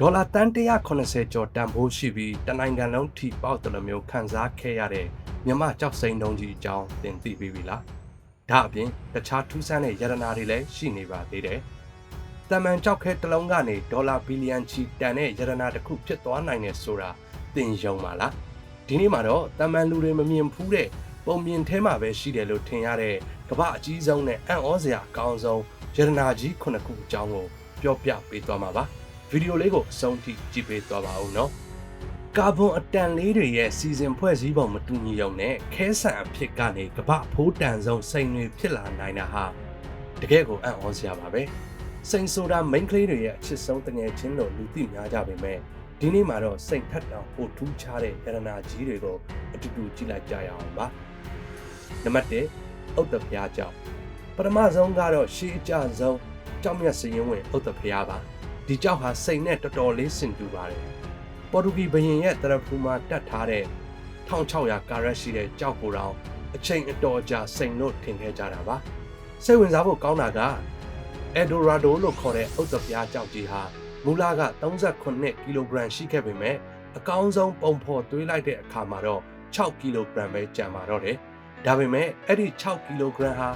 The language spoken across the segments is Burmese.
ဒေါ်လာတန်180ကျော်တန်ဖိုးရှိပြီးတနိုင်ငံလုံးထိပေါက်တယ်လို့မျိုးခန်းစားခဲ့ရတဲ့မြန်မာကြောက်စိန်တုံးကြီးအကြောင်းသင်သိပြီးပြီလားဒါအပြင်တခြားထူးဆန်းတဲ့ရတနာတွေလည်းရှိနေပါသေးတယ်တမန်ကြောက်ခဲတစ်လုံးကနေဒေါ်လာဘီလီယံချီတန်တဲ့ရတနာတစ်ခုဖြစ်သွားနိုင်တယ်ဆိုတာသင်ယုံပါလားဒီနေ့မှာတော့တမန်လူတွေမမြင်ဖူးတဲ့ပုံမြင်ထဲမှာပဲရှိတယ်လို့ထင်ရတဲ့ကမ္ဘာအကြီးဆုံးနဲ့အံ့ဩစရာအကောင်းဆုံးရတနာကြီး9ခုအကြောင်းကိုပြောပြပေးသွားမှာပါဗီဒီယိုလေးကိုအဆုံးထိကြည့်ပေးသွားပါဦးနော်ကာဗွန်အတန်လေးတွေရဲ့စီစဉ်ဖွဲ့စည်းပုံမတူညီုံနဲ့ခဲဆန်အဖြစ်ကနေကမ္ဘာဖိုးတန်ဆုံးစိန်တွေဖြစ်လာနိုင်တာဟာတကယ်ကိုအံ့ဩစရာပါပဲစိန်ဆိုတာမိန်းကလေးတွေရဲ့အချစ်ဆုံးတငယ်ချင်းလို့လူသိများကြပေမဲ့ဒီနေ့မှာတော့စိန်ထက်တောင်ပိုထူးခြားတဲ့ရတနာကြီးတွေကိုအတူတူကြည့်လိုက်ကြရအောင်ပါနံပါတ်1ဥဒ္ဒဖျားကြောင့်ပထမဆုံးကတော့ရှေးအကျဆုံးကြောက်မြတ်စရင်ဝင်ဥဒ္ဒဖျားပါဒီကြောက်ဟာစိန်နဲ့တော်တော်လေးဆင်တူပါတယ်ပေါ်တူဂီဘုရင်ရဲ့တရဖူမှာတတ်ထားတဲ့1600ကာရက်ရှိတဲ့ကြောက်ကိုယ်တော်အချိန်အတော်ကြာစိန်လို့ထင်ခဲ့ကြတာပါစိတ်ဝင်စားဖို့ကောင်းတာကအက်ဒိုရာဒိုလို့ခေါ်တဲ့ဥဒ္ဒဖျားကြောက်ကြီးဟာမူလက38ကီလိုဂရမ်ရှိခဲ့ပေမဲ့အကောင်းဆုံးပုံဖော်သွေးလိုက်တဲ့အခါမှာတော့6ကီလိုဂရမ်ပဲကျန်ပါတော့တယ်ဒါပေမဲ့အဲ့ဒီ6ကီလိုဂရမ်ဟာ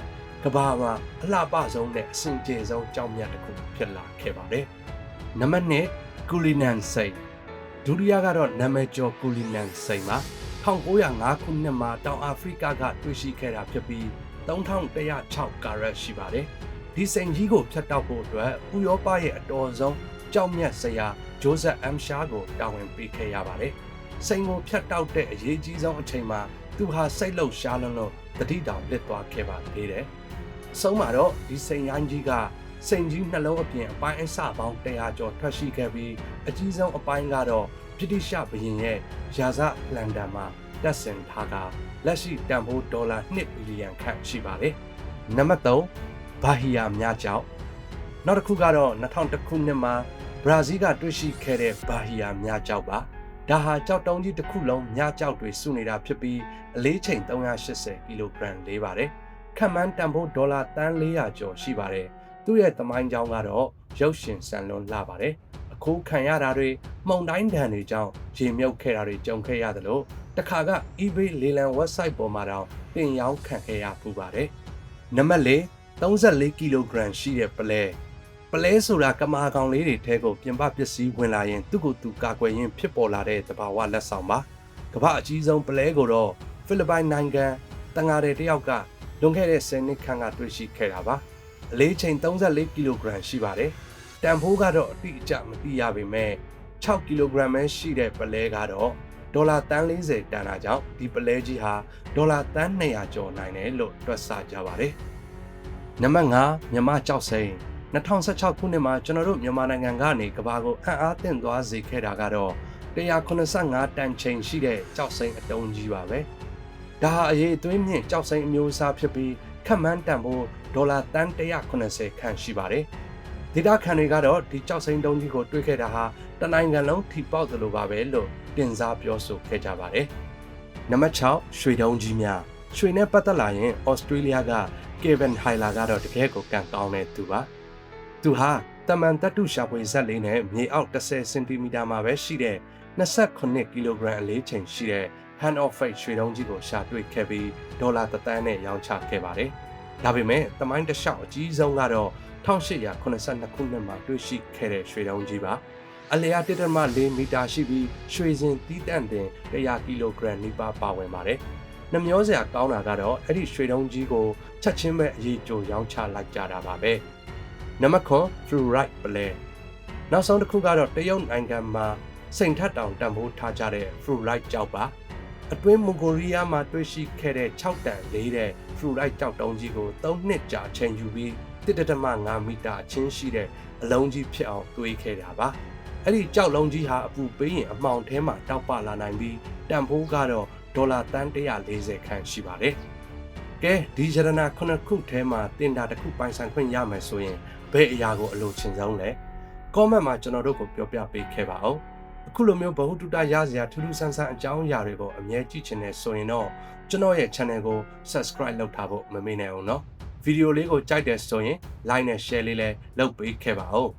ကမ္ဘာမှာအလှပဆုံးနဲ့အဆင်ပြေဆုံးကြောက်မြတ်တစ်ခုဖြစ်လာခဲ့ပါတယ်နံပါတ်2ကူလီနန်စိန်ဒုတိယကတော့နာမည်ကျော်ကူလီနန်စိန်ပါ1905ခုနှစ်မှာတောင်အာဖရိကကတွေ့ရှိခဲ့တာဖြစ်ပြီး3106ကာရက်ရှိပါတယ်ဒီစိန်ကြီးကိုဖျက်တောက်ဖို့အတွက်ဥရောပရဲ့အတော်ဆုံးကြောက်မြတ်ဆရာဂျိုးဇက်အမ်ရှာကိုတာဝန်ပေးခဲ့ရပါတယ်စိန်ကိုဖျက်တောက်တဲ့အရေးကြီးဆုံးအချိန်မှာသူဟာစိတ်လှုပ်ရှားလွန်းလို့တတိတောင်လစ်သွားခဲ့ပါသေးတယ်အဆုံးမှာတော့ဒီစိန်ရိုင်းကြီးကစိန်ကြီးနှလုံးအပြင်အပိုင်းအစပေါင်း100ကျော်ထွက်ရှိခဲ့ပြီးအကြီးဆုံးအပိုင်းကတော့ဗြိတိရှဘုရင်ရဲ့ရာဇလန်ဒန်မှာတက်ဆင်ထားကလက်ရှိတန်ဖိုးဒေါ်လာ2ဘီလီယံခန့်ရှိပါတယ်နံပါတ်3ဘာဟီယာမြားကြောက်နောက်တစ်ခုကတော့2001ခုနှစ်မှာဘရာဇီးကတွေ့ရှိခဲ့တဲ့ဘာဟီယာမြားကြောက်ပါဒါဟာကြောက်တုံးကြီးတစ်ခုလုံးမြားကြောက်တွေစုနေတာဖြစ်ပြီးအလေးချိန်380ကီလိုဂရမ်လေးပါတယ်ခန့်မှန်းတန်ဖိုးဒေါ်လာတန်400ကျော်ရှိပါတယ်သူ့ရဲ့သမိုင်းကြောင်းကတော့ရုပ်ရှင်ဆန်လွန်းလှပါတယ်အခုခံရတာတွေမှုန်တိုင်းဒဏ်တွေကြောင့်ရေမြုပ်ခဲ့တာတွေကြုံခဲ့ရတယ်လို့တခါက eBay လေလံ website ပေါ်မှာတောင်တင်ရောင်းခံခဲ့ရပူပါတယ်နံပါတ်4 34ကီလိုဂရမ်ရှိတဲ့ပလဲဆိုတာကမာကောင်လေးတွေထဲကိုပြင်ပပစ္စည်းဝင်လာရင်သူ့ကိုယ်သူကာကွယ်ရင်းဖြစ်ပေါ်လာတဲ့သဘာဝလက်ဆောင်ပါကမ္ဘာအကြီးဆုံးပလဲကိုတော့ဖိလစ်ပိုင်နိုင်ငံတငါတဲ့တယောက်ကလွန်ခဲ့တဲ့10နှစ်ခန့်ကတွေ့ရှိခဲ့တာပါအလေးချိန်34ကီလိုဂရမ်ရှိပါတယ်တန်ဖိုးကတော့အတိအကျမသိရပေမဲ့6ကီလိုဂရမ်ပဲရှိတဲ့ပလဲကတော့ဒေါ်လာတန်40တန်တာကြောင့်ဒီပလဲကြီးဟာဒေါ်လာတန်200ကျော်နိုင်တယ်လို့တွက်ဆကြပါတယ်နံပါတ်5မြန်မာကြောက်စိန်2016ခုနှစ်မှာကျွန်တော်တို့မြန်မာနိုင်ငံကနေကမ္ဘာကိုအံ့အားသင့်သွားစေခဲ့တာကတော့185တန်ချိန်ရှိတဲ့ကြောက်စိန်အတုံးကြီးပါပဲဒါဟာအရေးအသွေးမြင့်ကြောက်စိန်အမျိုးအစားဖြစ်ပြီးခန့်မှန်းတန်ဖိုးဒေါ်လာတန်180ခန့်ရှိပါတယ်ဒေတာခံတွေကတော့ဒီကြောက်စိန်တုံးကြီးကိုတွေ့ခဲ့တာဟာတနိုင်ငံလုံးထိပေါက်တယ်လို့ပါပဲလို့တင်စားပြောဆိုခဲ့ကြပါတယ်နံပါတ်6ရွှေတုံးကြီးများရွှေနဲ့ပတ်သက်လာရင်ဩစတြေးလျကကေဗင်ဟိုင်လာကတော့တကယ်ကိုကံကောင်းတဲ့သူပါသူဟာတမန်တတုရှာဖွေဇက်လေးနဲ့မြေအောက်10စင်တီမီတာမှာပဲရှိတဲ့28ကီလိုဂရမ်အလေးချိန်ရှိတဲ့ hand of fate ရွှေတုံးကြီးကိုရှာတွေ့ခဲ့ပြီးဒေါ်လာ1သန်းနဲ့ရောင်းချခဲ့ပါတယ်ဒါပေမဲ့သမိုင်းတစ်လျှောက်အကြီးဆုံးကတော့1882ခုနှစ်မှာတွေ့ရှိခဲ့တဲ့ရွှေတုံးကြီးပါအလျာ1.4မီတာရှိပြီးရွှေစင်တီးတန့်တင်100ကီလိုဂရမ်နီးပါးပါဝင်ပါတယ်နှမျောစရာကောင်းတာကတော့အဲ့ဒီရွှေတုံးကြီးကိုချက်ချင်းပဲအရေးကြိုရောင်းချလိုက်ကြတာပါပဲနံပါတ်9 fluorite ပလဲနောက်ဆုံးတစ်ခုကတော့တရုတ်နိုင်ငံမှာစိန်ထက်တောင်တန်ဖိုးထားကြတဲ့ fluorite ကျောက်ပါအတွင်းမွန်ဂိုလီးယားမှာတွေ့ရှိခဲ့တဲ့6တန်လေးတဲ့ fluorite ကျောက်တုံးကြီးကို3နှစ်ကြာအချိန်ယူပြီး1.5မီတာအချင်းရှိတဲ့အလုံးကြီးဖြစ်အောင်တွေးခဲ့တာပါအဲ့ဒီကျောက်လုံးကြီးဟာအပူပေးရင်အမှောင်ထဲမှာတောက်ပလာနိုင်ပြီးတန်ဖိုးကတော့ဒေါ်လာတန်140ခန့်ရှိပါတယ်ကဲဒီရတနာ9ခုထဲမှာတင်တာတစ်ခုပိုင်ဆိုင်ခွင့်ရမယ်ဆိုရင်ဘယ်အရာကိုအလိုချင်ဆုံးလဲ comment မှာကျွန်တော်တို့ကိုပြောပြပေးခဲ့ပါဦးအခုလိုမျိုးဘဟုတုတရစရာထူးထူးဆန်းဆန်းအကြောင်းအရာတွေကိုအမြဲကြည့်ချင်နေဆိုရင်တော့ကျွန်တော်ရဲ့ channel ကို subscribe လုပ်ထားဖို့မမေ့နဲ့အောင်နော်ဗီဒီယိုလေးကိုကြိုက်တယ်ဆိုရင် like နဲ့ share လေးလည်းလုပ်ပေးခဲ့ပါဦး